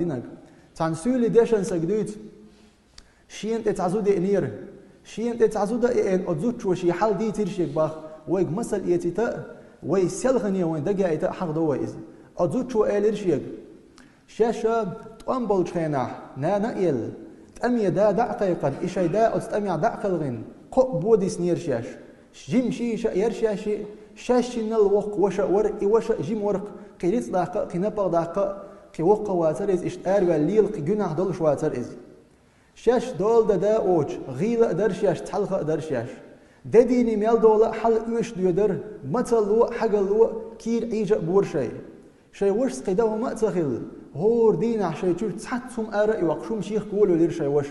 دينك تان سولي ديشن سجدوت شين تتعزود إنير شين تتعزود إن أتزوج وشي حال دي ترشيك باخ ويج مسل يتيتا ويسلغني وين دقا يتا حق دوائز أتزوج وإلرشيك شاشة تقنبل شيناح نا نقيل تأمي دا دقيقا إشي دا أتأمي دقلغن قب بودي سنير شاش جيم شي يرشاشي شاشين الوق وش ورق وش جيم ورق قيريت دقة قنبر دقة قوق واترز إشتار والليل قجناح دولش واترز شاش دول دا أوج غيل درشاش تحلق درشاش دديني ميل دولة حل إيش ديودر متلو حقلو كير عيجا بورشي شي وش قيده ما تخيل هور دينا شي تشوف تحتهم آراء وقشوم شيخ قولوا لير شي وش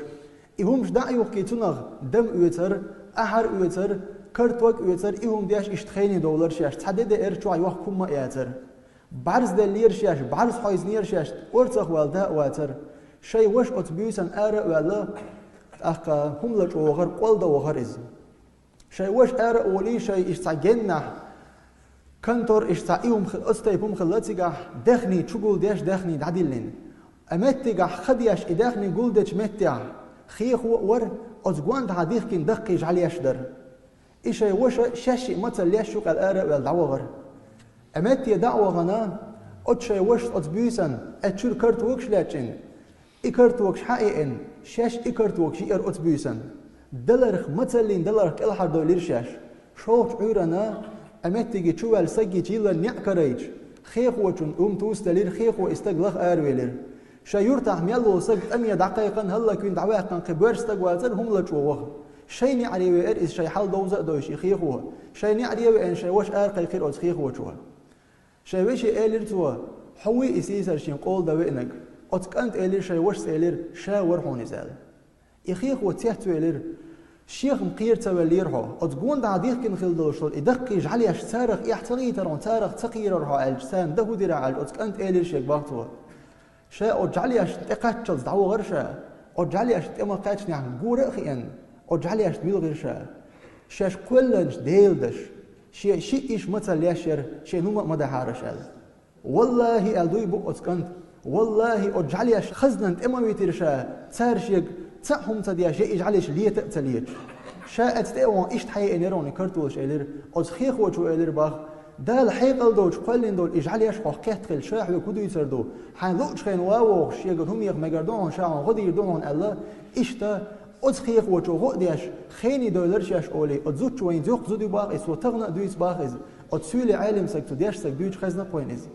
إيهمش داعي وقيتونغ دم يوتر أحر يوتر كرتوك يوتر إيهم دياش إشتخيني دولار شاش تحدد إرشوا يوحكم ما ياتر بعرز دلير شاش بعرز حايزنير شاش أرتخ والداء واتر شي وش أتبيوسن آراء ولا أخا هم لج وغر قول دا وغر إز شي وش آراء ولي شي إشتعجننا كنتور إشتعيهم أستيبهم خلاتيقا دخني تشغل دياش دخني دعدلين أمتيقا خدياش إدخني قول ديش متيع خيخ ور أتقوان دعديخ كين دقي جعلي أشدر إشي وش شاشي مثل ليشوك الآراء والدعوغر أمتي دعوة غنا أتشي وش أتبيوسن أتشور كرت وكش لاتشن إكرت وكش حقيقن شاش إكرت وكش إر أتبيوسن دلرخ مثلين دلرخ إلحر دولير شاش شوش عورنا أمتي جتشوال سجي جيلا نعكريج خيخ وشن توستلير خيخ واستقلخ آرويلر شايورتح ميلو سج أمي دقيقا هلا كنت دعواقا قبر استقواتن هم لجوه شيء نعريه إرئيس شيء حال دوزة دوشي خيخوه شيء نعريه إن شيء وش آرقي خير أوز خيخوه شوه شيء وش إيلر توه حوي إسيسر شين قول دوئنك أتكنت إيلر شيء وش سيلر شاور هون زال إخيخوه تيحتو إيلر شيخ مقير توليرها أتقون دعديخ كن خيل دوشل إدق يجعلي أش تارخ يحتغي ترون تارخ تقيرها عالجسان دهو دير عالج أتكنت إيلر شيك باقتوه شاء أجعلي أش تقاتشل دعوة غرشة أجعلي أش تأمر قاتشني عن قورة خيان أجعلي أش تبيل غرشة شاش كلنش ديلدش شيء إيش مثل ياشر شيء نوما مدى حارش والله ألدوي بو أتكنت والله أجعلي أش خزنن تأمر ويترشة تارشيك تأهم تديا شيء إجعليش ليه تأتليج شاء تتأوان إيش تحيي إنيروني كرتولش إلير أتخيخ وشو إلير باخ دال حيقل دوش قلن دول إجعليش حقيقت خل شاح وكودو يسردو حلوش خين واو شيء هم يخ مجردون شاعن غدي يردون الله إشتا أتخيخ وشو غديش خيني دولرش يش أولي أتزوج وين زوق زودي باخ إس وتغنى دويس باخ إز أتسولي عالم سكتو ديش سك دويش خزنا قوين إز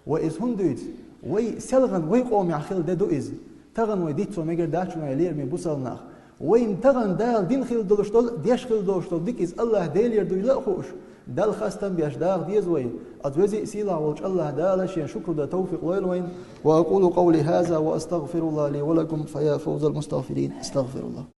وإز هم دويس وي سلغن وي قوم يعخل ددو إز تغن ويديتو مجر داشو مالير من بوصلناخ وين تغن دال دين خيل دولشتول ديش خيل دولشتول ديك إز الله ديلير دوي لا خوش دال خاستم بيش داغ ديز وين أتوزي سيلا ولج الله دالش شكر دا توفيق وين وأقول قولي هذا وأستغفر الله لي ولكم فيا فوز المستغفرين استغفر الله